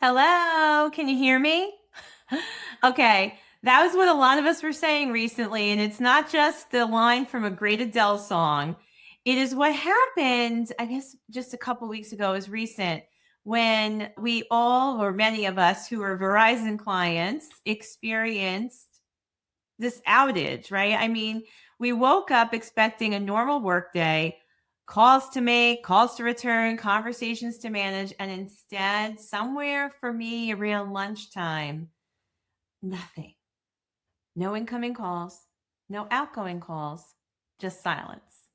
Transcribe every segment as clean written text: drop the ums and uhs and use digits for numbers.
Hello, can you hear me? Okay, that was what a lot of us were saying recently, and it's not just the line from a great Adele song. It is what happened, I guess, just a couple weeks ago, is recent, when we all, or many of us who are Verizon clients, experienced this outage, right? I mean, we woke up expecting a normal workday, calls to make, calls to return, conversations to manage, and instead, somewhere for me around lunchtime, nothing. No incoming calls, no outgoing calls, just silence.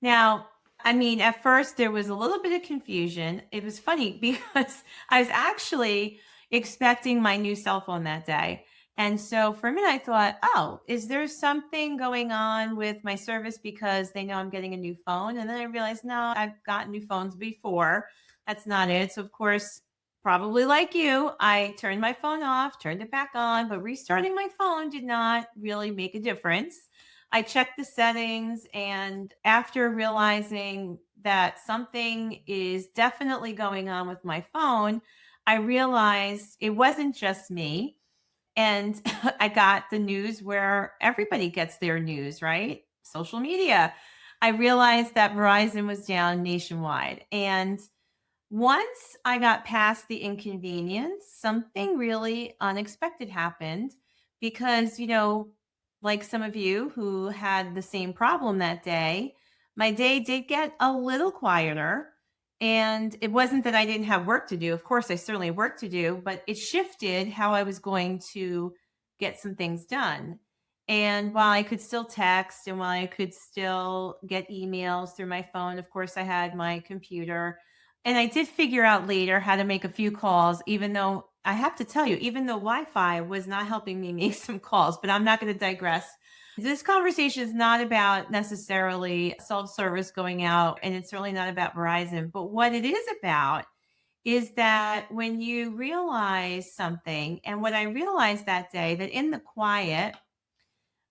Now, I mean, at first there was a little bit of confusion. It was funny because I was actually expecting my new cell phone that day. And so for a minute, I thought, oh, is there something going on with my service because they know I'm getting a new phone? And then I realized, no, I've gotten new phones before. That's not it. So, of course, probably like you, I turned my phone off, turned it back on, but restarting my phone did not really make a difference. I checked the settings, and after realizing that something is definitely going on with my phone, I realized it wasn't just me. And I got the news where everybody gets their news, right? Social media. I realized that Verizon was down nationwide. And once I got past the inconvenience, something really unexpected happened because, like some of you who had the same problem that day, my day did get a little quieter. And it wasn't that I didn't have work to do. Of course, I certainly had work to do, but it shifted how I was going to get some things done. And while I could still text and while I could still get emails through my phone, of course, I had my computer, and I did figure out later how to make a few calls, even though I have to tell you, even though Wi-Fi was not helping me make some calls, but I'm not going to digress. This conversation is not about necessarily self-service going out, and it's certainly not about Verizon. But what it is about is that when you realize something, and what I realized that day, that in the quiet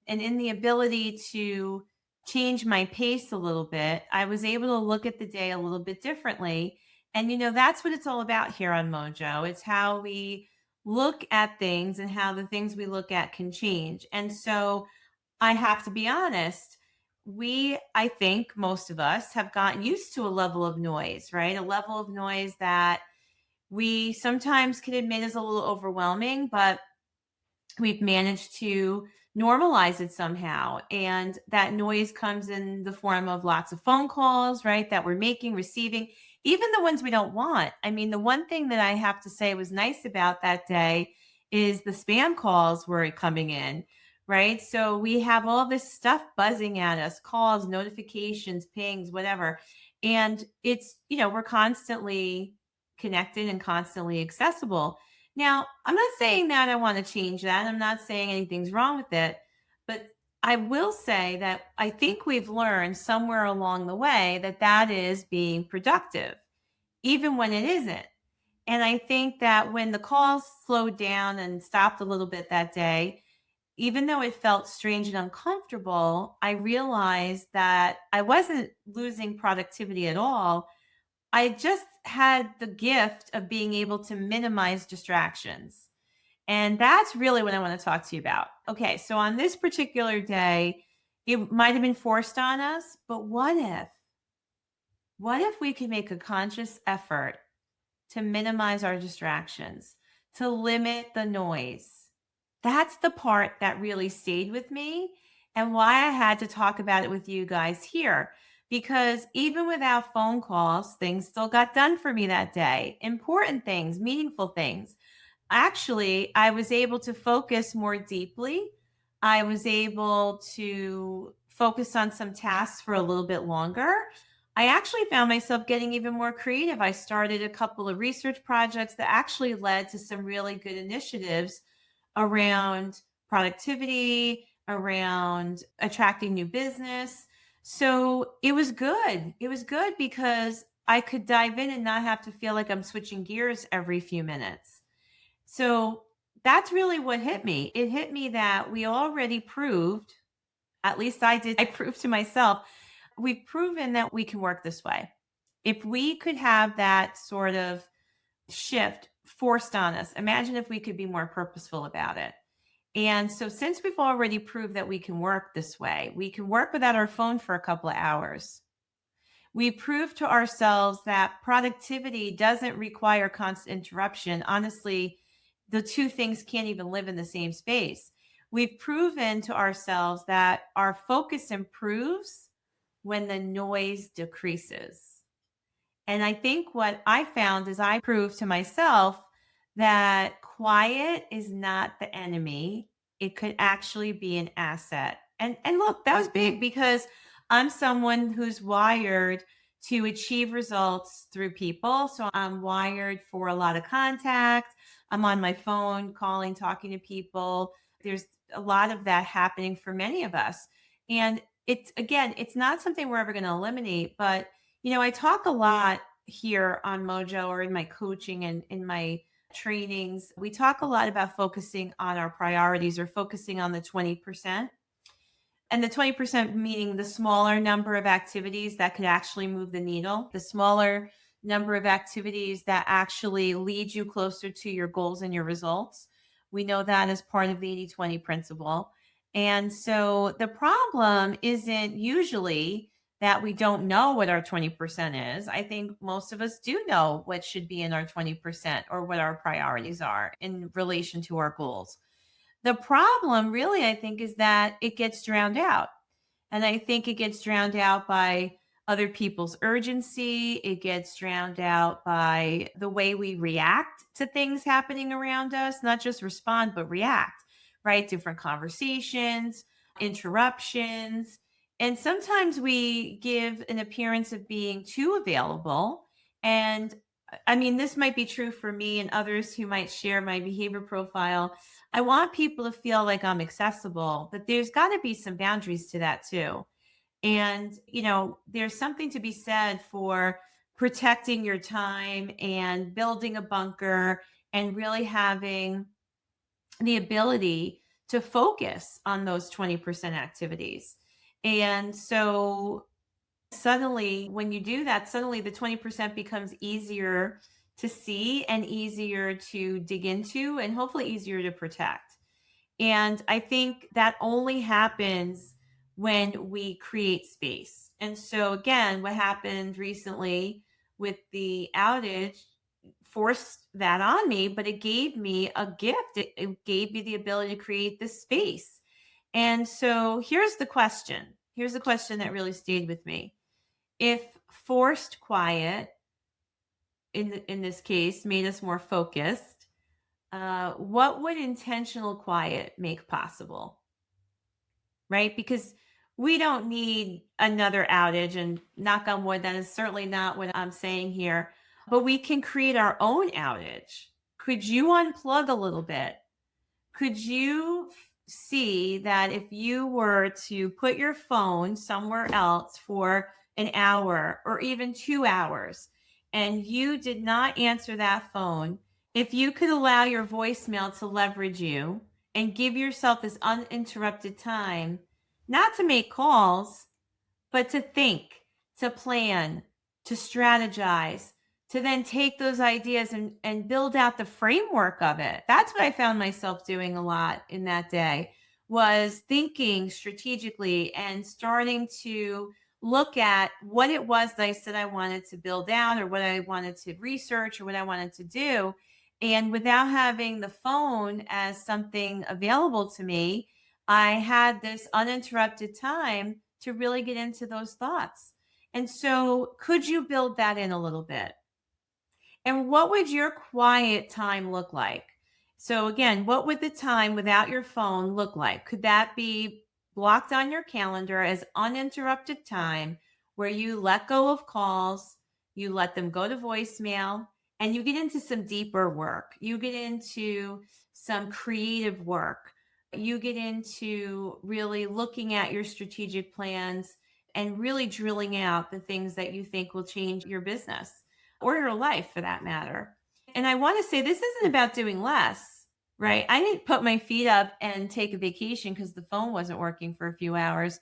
and in the ability to change my pace a little bit, I was able to look at the day a little bit differently. And, that's what it's all about here on Mojo. It's how we look at things and how the things we look at can change. And so I have to be honest. I think most of us have gotten used to a level of noise, right? A level of noise that we sometimes can admit is a little overwhelming, but we've managed to normalize it somehow. And that noise comes in the form of lots of phone calls, right? That we're making, receiving, even the ones we don't want. I mean, the one thing that I have to say was nice about that day is the spam calls were coming in, right? So we have all this stuff buzzing at us, calls, notifications, pings, whatever. And we're constantly connected and constantly accessible. Now, I'm not saying that I want to change that. I'm not saying anything's wrong with it, but I will say that I think we've learned somewhere along the way that that is being productive, even when it isn't. And I think that when the calls slowed down and stopped a little bit that day, even though it felt strange and uncomfortable, I realized that I wasn't losing productivity at all. I just had the gift of being able to minimize distractions. And that's really what I want to talk to you about. Okay, so on this particular day, it might have been forced on us, but what if? What if we could make a conscious effort to minimize our distractions, to limit the noise? That's the part that really stayed with me and why I had to talk about it with you guys here. Because even without phone calls, things still got done for me that day. Important things, meaningful things. Actually, I was able to focus more deeply. I was able to focus on some tasks for a little bit longer. I actually found myself getting even more creative. I started a couple of research projects that actually led to some really good initiatives around productivity, around attracting new business. So it was good. It was good because I could dive in and not have to feel like I'm switching gears every few minutes. So that's really what hit me. It hit me that we already proved, at least I did, I proved to myself, we've proven that we can work this way. If we could have that sort of shift forced on us. Imagine if we could be more purposeful about it. And so, since we've already proved that we can work this way, we can work without our phone for a couple of hours. We proved to ourselves that productivity doesn't require constant interruption. Honestly, the two things can't even live in the same space. We've proven to ourselves that our focus improves when the noise decreases. And I think what I found is I proved to myself that quiet is not the enemy. It could actually be an asset. And look, that was big because I'm someone who's wired to achieve results through people. So I'm wired for a lot of contact. I'm on my phone calling, talking to people. There's a lot of that happening for many of us. And it's again, it's not something we're ever going to eliminate, but I talk a lot here on Mojo or in my coaching and in my trainings. We talk a lot about focusing on our priorities or focusing on the 20%. And the 20% meaning the smaller number of activities that could actually move the needle, the smaller number of activities that actually lead you closer to your goals and your results. We know that as part of the 80/20 principle. And so the problem isn't usually that we don't know what our 20% is. I think most of us do know what should be in our 20% or what our priorities are in relation to our goals. The problem really, I think, is that it gets drowned out. And I think it gets drowned out by other people's urgency. It gets drowned out by the way we react to things happening around us, not just respond, but react, right? Different conversations, interruptions. And sometimes we give an appearance of being too available. And I mean, this might be true for me and others who might share my behavior profile. I want people to feel like I'm accessible, but there's got to be some boundaries to that too. And, there's something to be said for protecting your time and building a bunker and really having the ability to focus on those 20% activities. And so suddenly, when you do that, suddenly the 20% becomes easier to see and easier to dig into and hopefully easier to protect. And I think that only happens when we create space. And so, again, what happened recently with the outage forced that on me, but it gave me a gift. It gave me the ability to create this space. And so, here's the question. Here's the question that really stayed with me. If forced quiet, in this case, made us more focused, what would intentional quiet make possible? Right? Because we don't need another outage, and knock on wood, that is certainly not what I'm saying here, but we can create our own outage. Could you unplug a little bit? Could you see that if you were to put your phone somewhere else for an hour or even 2 hours and you did not answer that phone, if you could allow your voicemail to leverage you and give yourself this uninterrupted time, not to make calls, but to think, to plan, to strategize, to then take those ideas and build out the framework of it. That's what I found myself doing a lot in that day, was thinking strategically and starting to look at what it was that I said I wanted to build out or what I wanted to research or what I wanted to do. And without having the phone as something available to me, I had this uninterrupted time to really get into those thoughts. And so, could you build that in a little bit? And what would your quiet time look like? So, again, what would the time without your phone look like? Could that be blocked on your calendar as uninterrupted time where you let go of calls, you let them go to voicemail, and you get into some deeper work? You get into some creative work. You get into really looking at your strategic plans and really drilling out the things that you think will change your business or your life for that matter. And I want to say this isn't about doing less, right? I didn't put my feet up and take a vacation because the phone wasn't working for a few hours.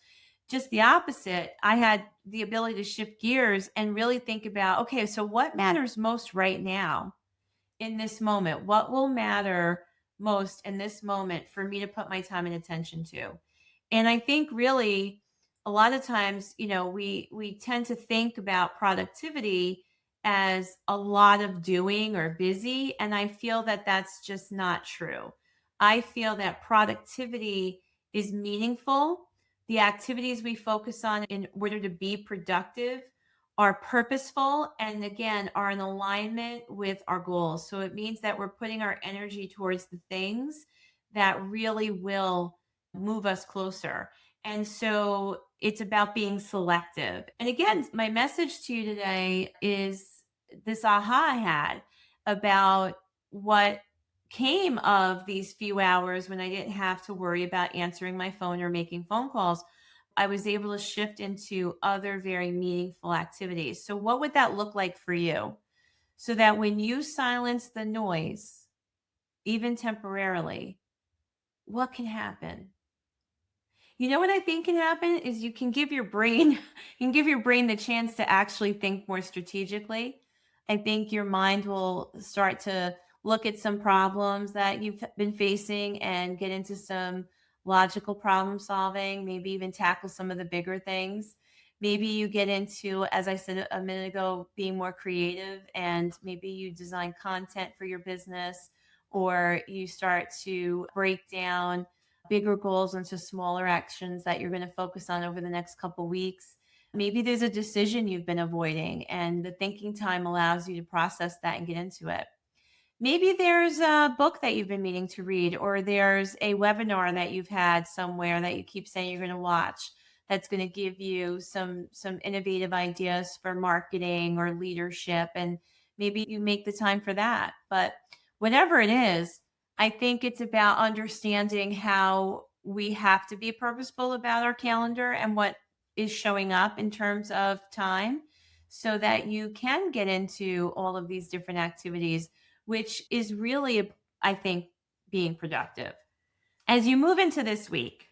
Just the opposite. I had the ability to shift gears and really think about, okay, so what matters most right now? in this moment? What will matter most in this moment for me to put my time and attention to? And I think really a lot of times, we tend to think about productivity as a lot of doing or busy, and I feel that that's just not true. I feel that productivity is meaningful. The activities we focus on in order to be productive are purposeful and again are in alignment with our goals. So it means that we're putting our energy towards the things that really will move us closer. And so it's about being selective. And again, my message to you today is this aha I had about what came of these few hours when I didn't have to worry about answering my phone or making phone calls. I was able to shift into other very meaningful activities. So, what would that look like for you? So that when you silence the noise, even temporarily, what can happen? You know what I think can happen is you can give your brain you can give your brain the chance to actually think more strategically. I think your mind will start to look at some problems that you've been facing and get into some logical problem solving, maybe even tackle some of the bigger things. Maybe you get into, as I said a minute ago, being more creative and maybe you design content for your business or you start to break down bigger goals into smaller actions that you're going to focus on over the next couple weeks. Maybe there's a decision you've been avoiding, and the thinking time allows you to process that and get into it. Maybe there's a book that you've been meaning to read, or there's a webinar that you've had somewhere that you keep saying you're going to watch that's going to give you some innovative ideas for marketing or leadership, and maybe you make the time for that. But whatever it is, I think it's about understanding how we have to be purposeful about our calendar and what is showing up in terms of time so that you can get into all of these different activities, which is really, I think, being productive. As you move into this week,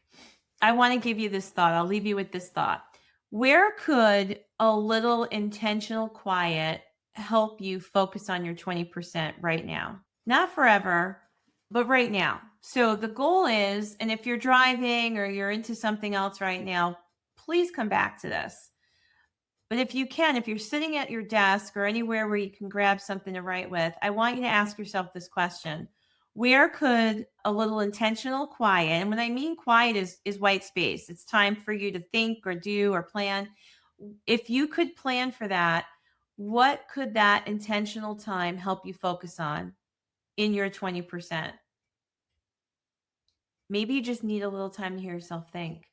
I want to give you this thought. I'll leave you with this thought. Where could a little intentional quiet help you focus on your 20% right now? Not forever, but right now. So the goal is, and if you're driving or you're into something else right now, please come back to this. But if you can, if you're sitting at your desk or anywhere where you can grab something to write with, I want you to ask yourself this question. Where could a little intentional quiet, and when I mean quiet is white space. It's time for you to think or do or plan. If you could plan for that, what could that intentional time help you focus on in your 20%? Maybe you just need a little time to hear yourself think.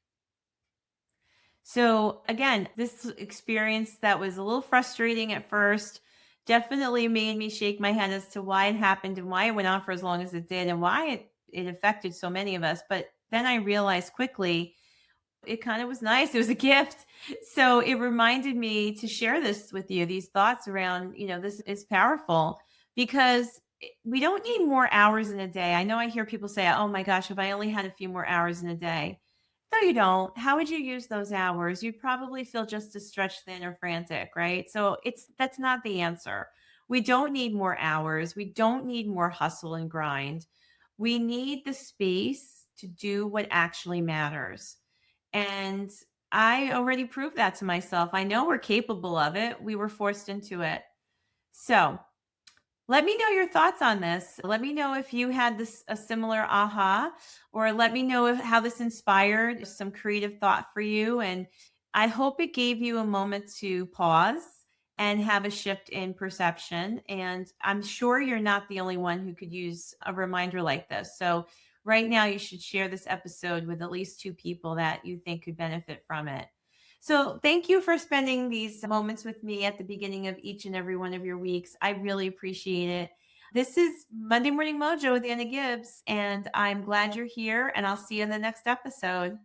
So again, this experience that was a little frustrating at first definitely made me shake my head as to why it happened and why it went on for as long as it did and why it affected so many of us. But then I realized quickly it kind of was nice. It was a gift. So it reminded me to share this with you, these thoughts around, this is powerful because we don't need more hours in a day. I know I hear people say, oh my gosh, if I only had a few more hours in a day. No, you don't. How would you use those hours? You'd probably feel just as stretched thin or frantic, right? So that's not the answer. We don't need more hours. We don't need more hustle and grind. We need the space to do what actually matters. And I already proved that to myself. I know we're capable of it. We were forced into it. So let me know your thoughts on this. Let me know if you had this a similar aha, or let me know how this inspired some creative thought for you. And I hope it gave you a moment to pause and have a shift in perception. And I'm sure you're not the only one who could use a reminder like this. So right now, you should share this episode with at least two people that you think could benefit from it. So, thank you for spending these moments with me at the beginning of each and every one of your weeks. I really appreciate it. This is Monday Morning Mojo with Anna Gibbs, and I'm glad you're here, and I'll see you in the next episode.